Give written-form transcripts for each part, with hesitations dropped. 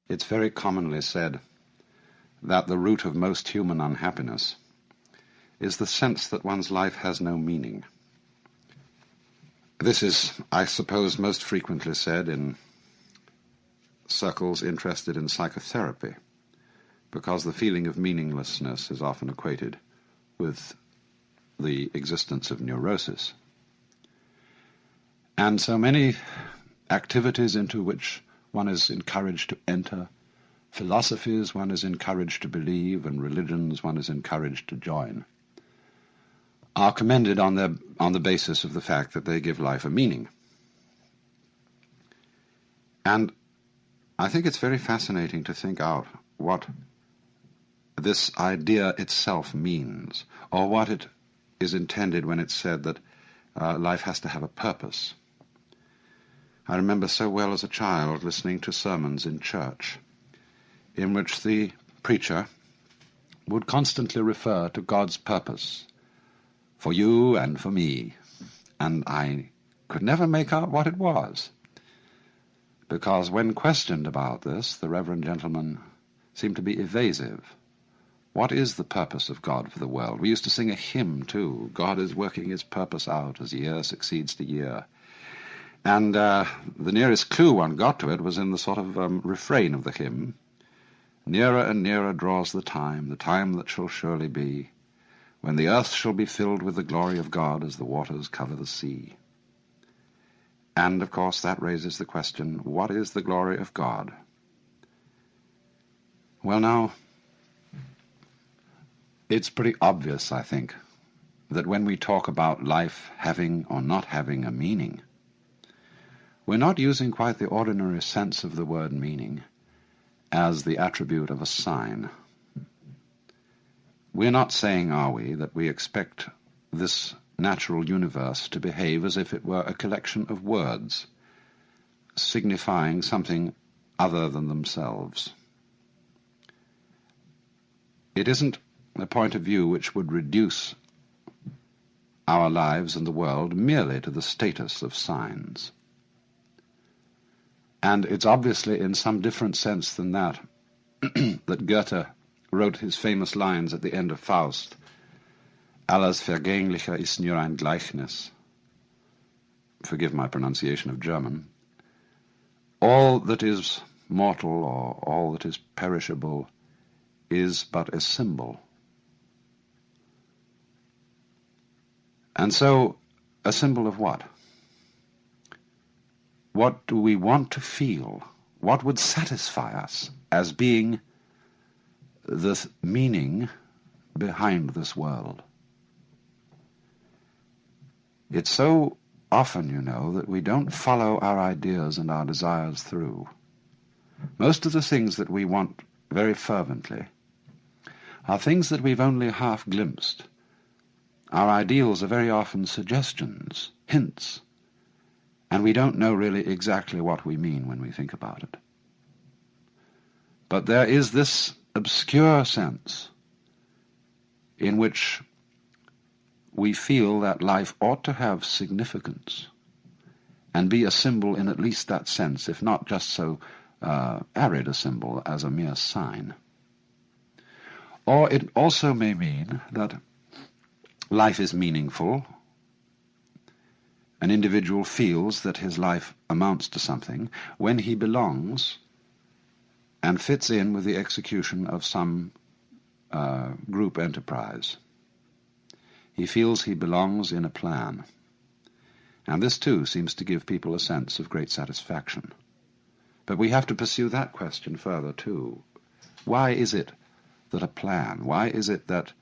It's very commonly said that the root of most human unhappiness is the sense that one's life has no meaning. This is, I suppose, most frequently said in circles interested in psychotherapy, because the feeling of meaninglessness is often equated with the existence of neurosis. And so many activities into which one is encouraged to enter, philosophies one is encouraged to believe, and religions one is encouraged to join, are commended on the basis of the fact that they give life a meaning. And I think it's very fascinating to think out what this idea itself means, or what it is intended when it's said that life has to have a purpose. I remember so well as a child listening to sermons in church in which the preacher would constantly refer to God's purpose for you and for me, and I could never make out what it was, because when questioned about this, the reverend gentleman seemed to be evasive. What is the purpose of God for the world? We used to sing a hymn, too. God is working his purpose out as year succeeds to year. And the nearest clue one got to it was in the sort of refrain of the hymn. Nearer and nearer draws the time that shall surely be, when the earth shall be filled with the glory of God as the waters cover the sea. And, of course, that raises the question, what is the glory of God? Well, now, it's pretty obvious, I think, that when we talk about life having or not having a meaning, we're not using quite the ordinary sense of the word meaning as the attribute of a sign. We're not saying, are we, that we expect this natural universe to behave as if it were a collection of words, signifying something other than themselves. It isn't a point of view which would reduce our lives and the world merely to the status of signs. And it's obviously in some different sense than that that Goethe wrote his famous lines at the end of Faust, Alles Vergängliche ist nur ein Gleichnis. Forgive my pronunciation of German. All that is mortal or all that is perishable is but a symbol. And so, a symbol of what? What do we want to feel? What would satisfy us as being the meaning behind this world? It's so often, you know, that we don't follow our ideas and our desires through. Most of the things that we want very fervently are things that we've only half glimpsed. Our ideals are very often suggestions, hints, and we don't know really exactly what we mean when we think about it. But there is this obscure sense in which we feel that life ought to have significance and be a symbol in at least that sense, if not just so arid a symbol as a mere sign. Or it also may mean that life is meaningful. An individual feels that his life amounts to something when he belongs and fits in with the execution of some group enterprise. He feels he belongs in a plan. And this, too, seems to give people a sense of great satisfaction. But we have to pursue that question further, too. Why is it that a plan, why is it that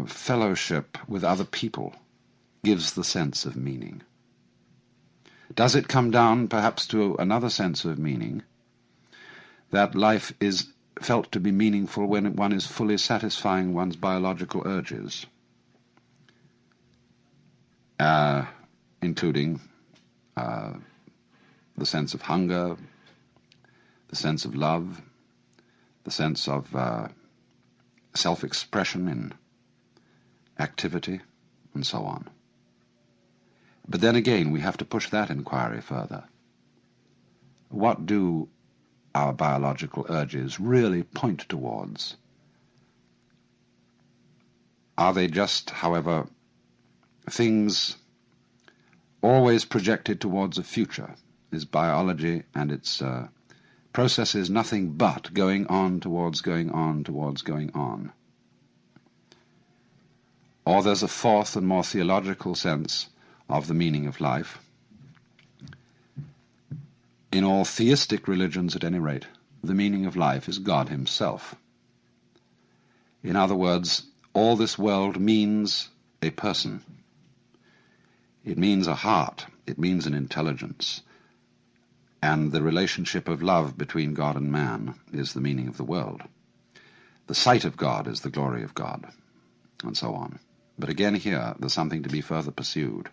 fellowship with other people gives the sense of meaning? Does it come down perhaps to another sense of meaning, that life is felt to be meaningful when one is fully satisfying one's biological urges, including the sense of hunger, the sense of love, the sense of self-expression in activity, and so on. But then again, we have to push that inquiry further. What do our biological urges really point towards? Are they just, however, things always projected towards a future? Is biology and its processes nothing but going on towards going on towards going on? Or there's a fourth and more theological sense of the meaning of life. In all theistic religions, at any rate, the meaning of life is God himself. In other words, all this world means a person. It means a heart. It means an intelligence. And the relationship of love between God and man is the meaning of the world. The sight of God is the glory of God, and so on. But again here, there's something to be further pursued.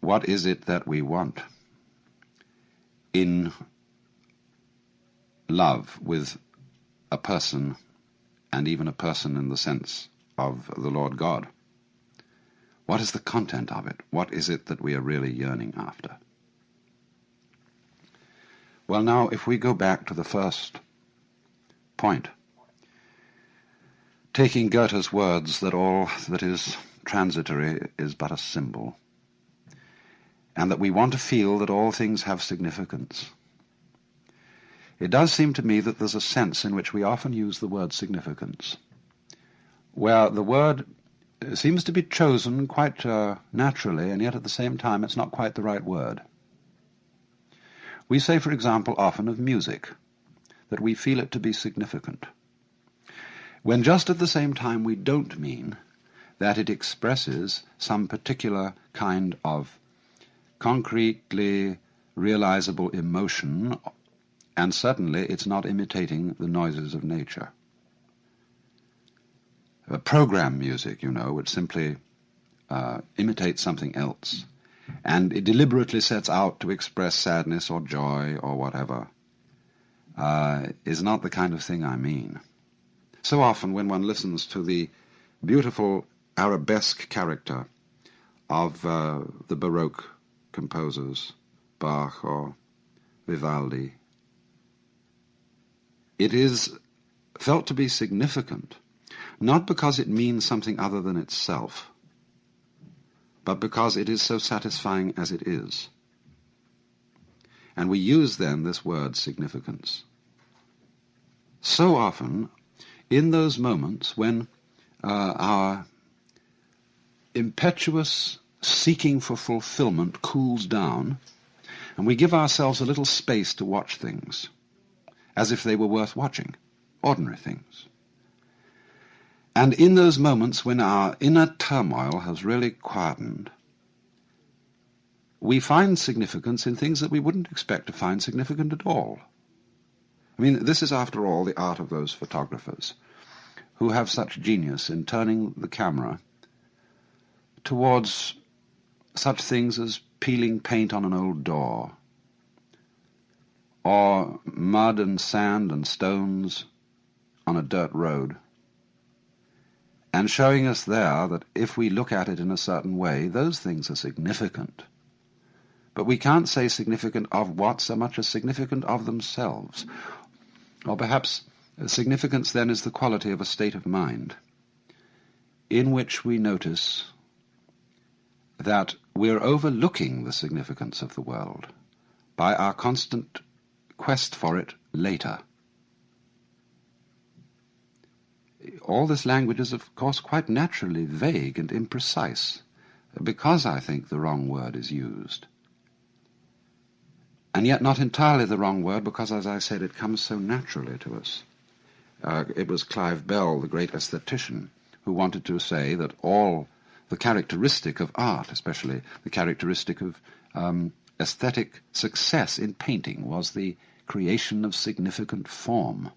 What is it that we want in love with a person, and even a person in the sense of the Lord God? What is the content of it? What is it that we are really yearning after? Well, now, if we go back to the first point, taking Goethe's words that all that is transitory is but a symbol, and that we want to feel that all things have significance, it does seem to me that there's a sense in which we often use the word significance, where the word seems to be chosen quite naturally, and yet at the same time it's not quite the right word. We say, for example, often of music, that we feel it to be significant, when just at the same time we don't mean that it expresses some particular kind of concretely realizable emotion, and certainly it's not imitating the noises of nature. Program music, which simply imitates something else, and it deliberately sets out to express sadness or joy or whatever, is not the kind of thing I mean. So often when one listens to the beautiful arabesque character of the Baroque composers, Bach or Vivaldi, it is felt to be significant, not because it means something other than itself, but because it is so satisfying as it is. And we use then this word significance. So often, in those moments when our impetuous seeking for fulfillment cools down, and we give ourselves a little space to watch things, as if they were worth watching, ordinary things. And in those moments when our inner turmoil has really quietened, we find significance in things that we wouldn't expect to find significant at all. I mean, this is, after all, the art of those photographers who have such genius in turning the camera towards such things as peeling paint on an old door, or mud and sand and stones on a dirt road, and showing us there that if we look at it in a certain way, those things are significant. But we can't say significant of what so much as significant of themselves. Or perhaps significance then is the quality of a state of mind in which we notice that we're overlooking the significance of the world by our constant quest for it later. All this language is, of course, quite naturally vague and imprecise, because I think the wrong word is used. And yet not entirely the wrong word, because, as I said, it comes so naturally to us. It was Clive Bell, the great aesthetician, who wanted to say that all the characteristic of art, especially the characteristic of aesthetic success in painting, was the creation of significant form.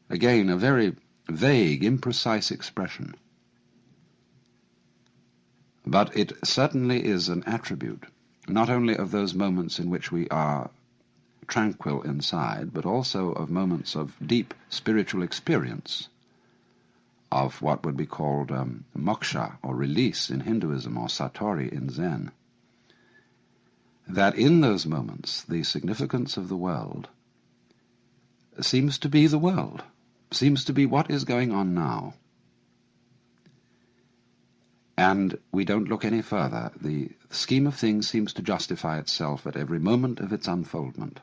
Again, a very vague, imprecise expression. But it certainly is an attribute, not only of those moments in which we are tranquil inside, but also of moments of deep spiritual experience, of what would be called moksha, or release in Hinduism, or satori in Zen. That in those moments the significance of the world seems to be the world, seems to be what is going on now. And we don't look any further. The scheme of things seems to justify itself at every moment of its unfoldment.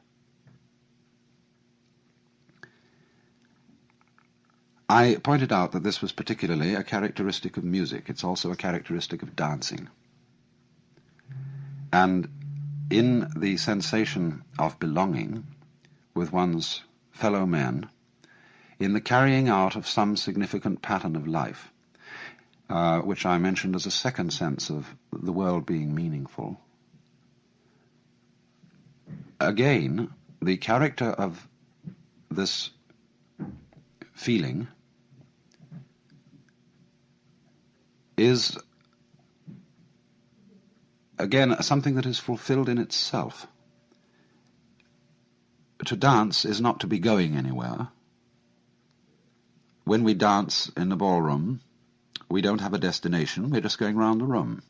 I pointed out that this was particularly a characteristic of music. It's also a characteristic of dancing. And in the sensation of belonging with one's fellow men, in the carrying out of some significant pattern of life, which I mentioned as a second sense of the world being meaningful, again, the character of this feeling is, again, something that is fulfilled in itself. To dance is not to be going anywhere. When we dance in the ballroom, we don't have a destination, we're just going round the room.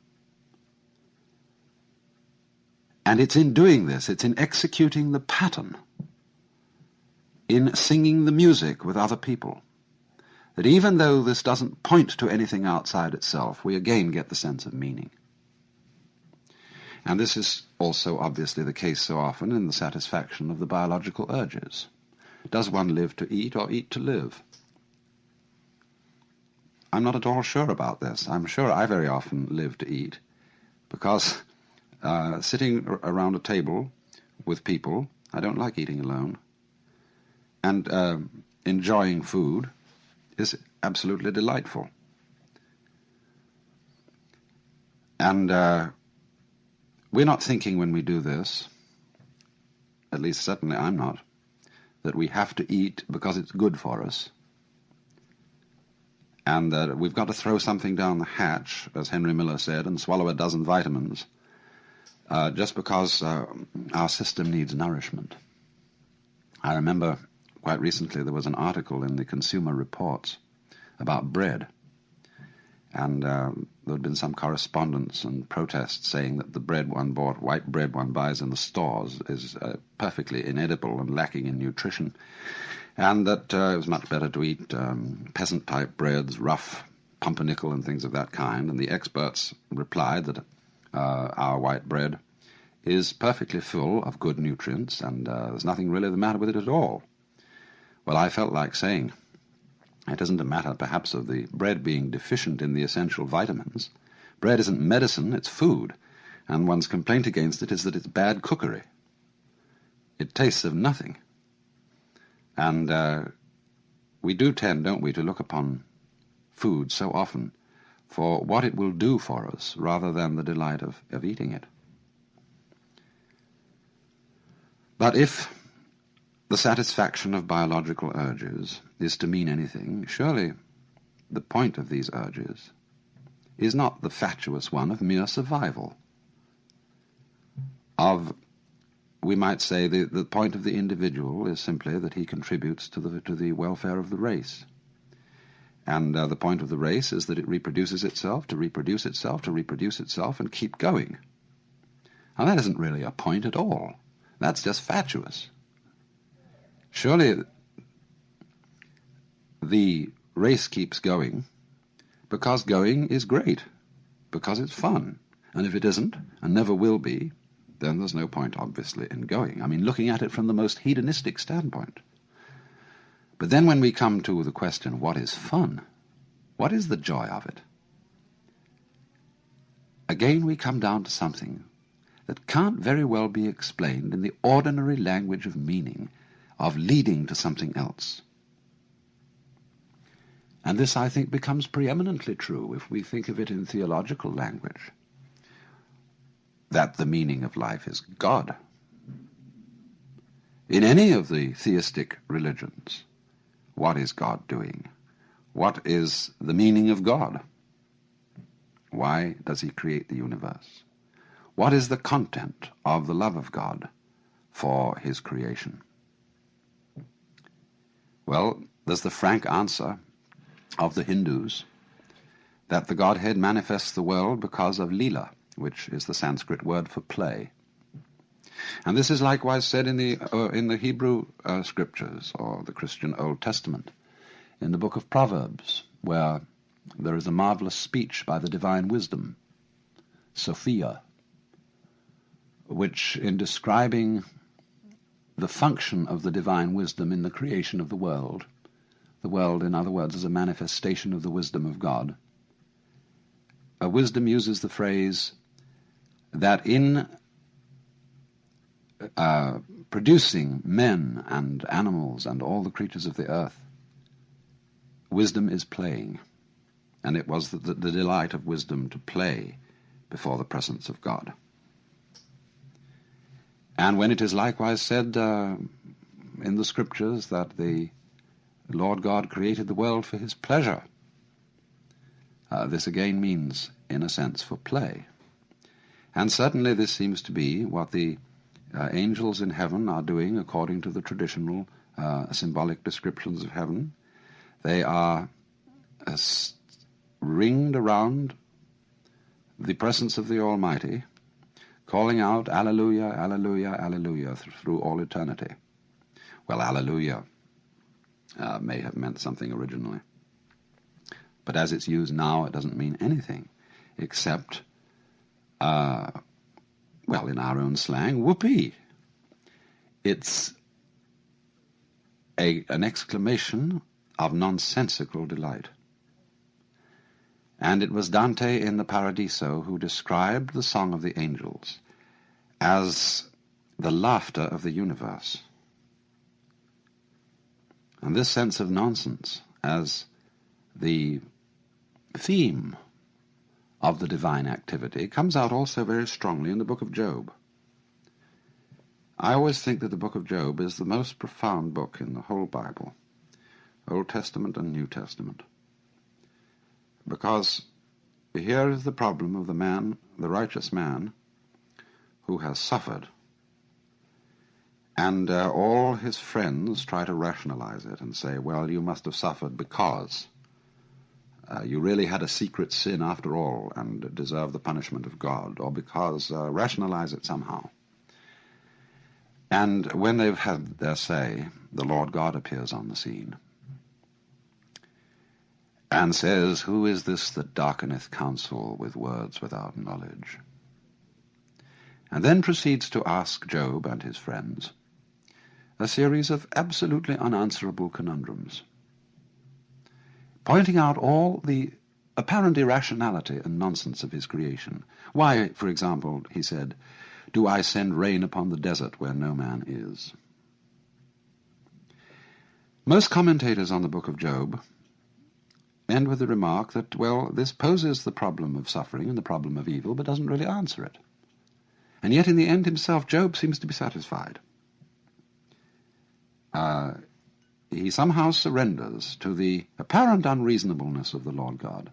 And it's in doing this, it's in executing the pattern, in singing the music with other people, that even though this doesn't point to anything outside itself, we again get the sense of meaning. And this is also obviously the case so often in the satisfaction of the biological urges. Does one live to eat or eat to live? I'm not at all sure about this. I'm sure I very often live to eat, because sitting around a table with people, I don't like eating alone, and enjoying food is absolutely delightful. And we're not thinking when we do this, at least certainly I'm not, that we have to eat because it's good for us, and that we've got to throw something down the hatch, as Henry Miller said, and swallow a dozen vitamins, just because our system needs nourishment. I remember quite recently there was an article in the Consumer Reports about bread, and there had been some correspondence and protests saying that the bread one bought, white bread one buys in the stores, is perfectly inedible and lacking in nutrition, and that it was much better to eat peasant-type breads, rough, pumpernickel and things of that kind. And the experts replied that our white bread is perfectly full of good nutrients, and there's nothing really the matter with it at all. Well, I felt like saying, it isn't a matter perhaps of the bread being deficient in the essential vitamins. Bread isn't medicine, it's food, and one's complaint against it is that it's bad cookery. It tastes of nothing. And we do tend, don't we, to look upon food so often for what it will do for us rather than the delight of eating it. But if the satisfaction of biological urges is to mean anything, surely the point of these urges is not the fatuous one of mere survival, of, we might say, the point of the individual is simply that he contributes to the welfare of the race. And the point of the race is that it reproduces itself, to reproduce itself, to reproduce itself, and keep going. Now that isn't really a point at all. That's just fatuous. Surely the race keeps going because going is great, because it's fun. And if it isn't, and never will be, then there's no point, obviously, in going. I mean, looking at it from the most hedonistic standpoint. But then when we come to the question, what is fun? What is the joy of it? Again, we come down to something that can't very well be explained in the ordinary language of meaning, of leading to something else. And this, I think, becomes preeminently true if we think of it in theological language, that the meaning of life is God. In any of the theistic religions, what is God doing? What is the meaning of God? Why does he create the universe? What is the content of the love of God for his creation? Well, there's the frank answer of the Hindus that the Godhead manifests the world because of lila, which is the Sanskrit word for play. And this is likewise said in the Hebrew scriptures, or the Christian Old Testament, in the book of Proverbs, where there is a marvelous speech by the divine wisdom, Sophia, which, in describing the function of the divine wisdom in the creation of the world, in other words, is a manifestation of the wisdom of God, wisdom uses the phrase that in producing men and animals and all the creatures of the earth, wisdom is playing. And it was the delight of wisdom to play before the presence of God. And when it is likewise said in the scriptures that the Lord God created the world for his pleasure, this again means, in a sense, for play. And certainly this seems to be what the angels in heaven are doing according to the traditional symbolic descriptions of heaven. They are ringed around the presence of the Almighty, calling out, Alleluia, Alleluia, Alleluia, through all eternity. Well, Alleluia may have meant something originally, but as it's used now, it doesn't mean anything except, in our own slang, whoopee. It's an exclamation of nonsensical delight. And it was Dante in the Paradiso who described the song of the angels as the laughter of the universe. And this sense of nonsense as the theme of the divine activity comes out also very strongly in the book of Job. I always think that the book of Job is the most profound book in the whole Bible, Old Testament and New Testament. Because here is the problem of the righteous man, who has suffered. And all his friends try to rationalize it and say, well, you must have suffered because you really had a secret sin after all and deserve the punishment of God, or because rationalize it somehow. And when they've had their say, the Lord God appears on the scene and says, who is this that darkeneth counsel with words without knowledge? And then proceeds to ask Job and his friends a series of absolutely unanswerable conundrums, pointing out all the apparent irrationality and nonsense of his creation. Why, for example, he said, do I send rain upon the desert where no man is? Most commentators on the book of Job end with the remark that, well, this poses the problem of suffering and the problem of evil, but doesn't really answer it. And yet in the end himself, Job seems to be satisfied. He somehow surrenders to the apparent unreasonableness of the Lord God.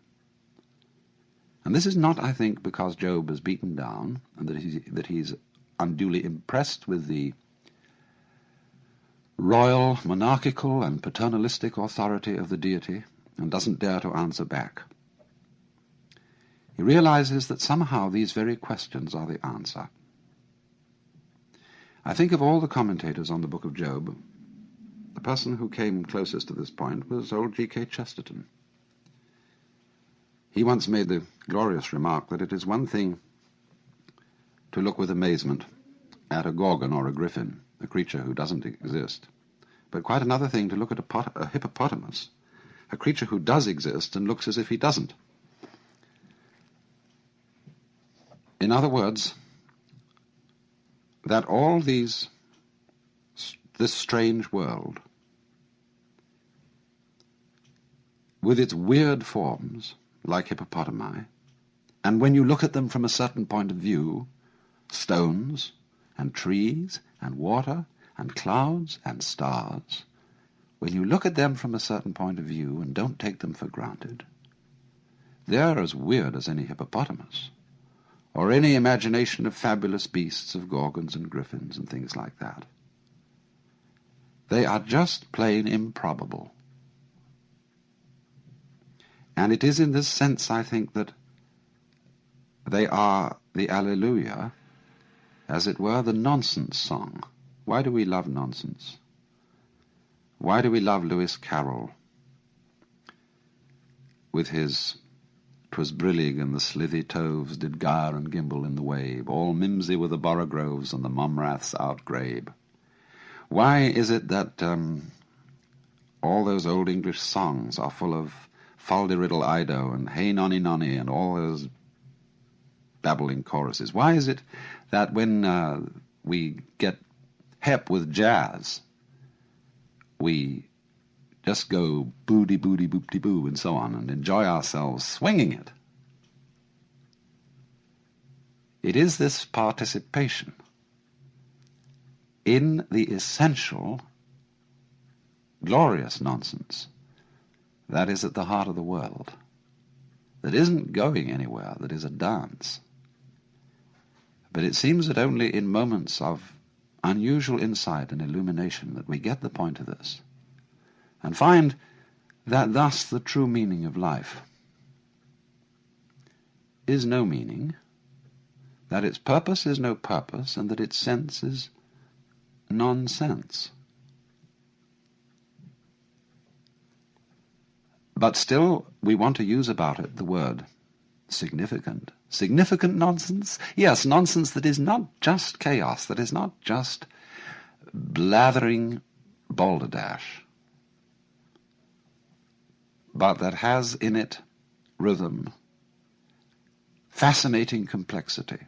And this is not, I think, because Job is beaten down and that he's unduly impressed with the royal, monarchical, and paternalistic authority of the deity and doesn't dare to answer back. He realizes that somehow these very questions are the answer. I think of all the commentators on the book of Job, the person who came closest to this point was old G.K. Chesterton. He once made the glorious remark that it is one thing to look with amazement at a gorgon or a griffin, a creature who doesn't exist, but quite another thing to look at a hippopotamus, a creature who does exist and looks as if he doesn't. In other words, that all this strange world, with its weird forms, like hippopotami, and when you look at them from a certain point of view, stones and trees and water and clouds and stars, when you look at them from a certain point of view and don't take them for granted, they're as weird as any hippopotamus, or any imagination of fabulous beasts of gorgons and griffins and things like that. They are just plain improbable. And it is in this sense, I think, that they are the Alleluia as it were, the nonsense song. Why do we love nonsense? Why do we love Lewis Carroll with his "'Twas brillig and the slithy toves did gyre and gimble in the wabe, all mimsy were the borogroves and the mumraths outgrabe"? Why is it that all those old English songs are full of "Fal-de-riddle Ido" and "Hey nonny nonny" and all those babbling choruses? Why is it that when we get hep with jazz, we just go booty booty boopty boo and so on and enjoy ourselves swinging it? It is this participation in the essential, glorious nonsense that is at the heart of the world, that isn't going anywhere, that is a dance. But it seems that only in moments of unusual insight and illumination that we get the point of this, and find that thus the true meaning of life is no meaning, that its purpose is no purpose, and that its sense is nonsense. But still we want to use about it the word significant. Significant nonsense? Yes, nonsense that is not just chaos, that is not just blathering balderdash, but that has in it rhythm, fascinating complexity,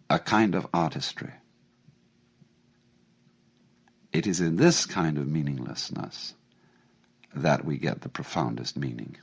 a kind of artistry. It is in this kind of meaninglessness that we get the profoundest meaning.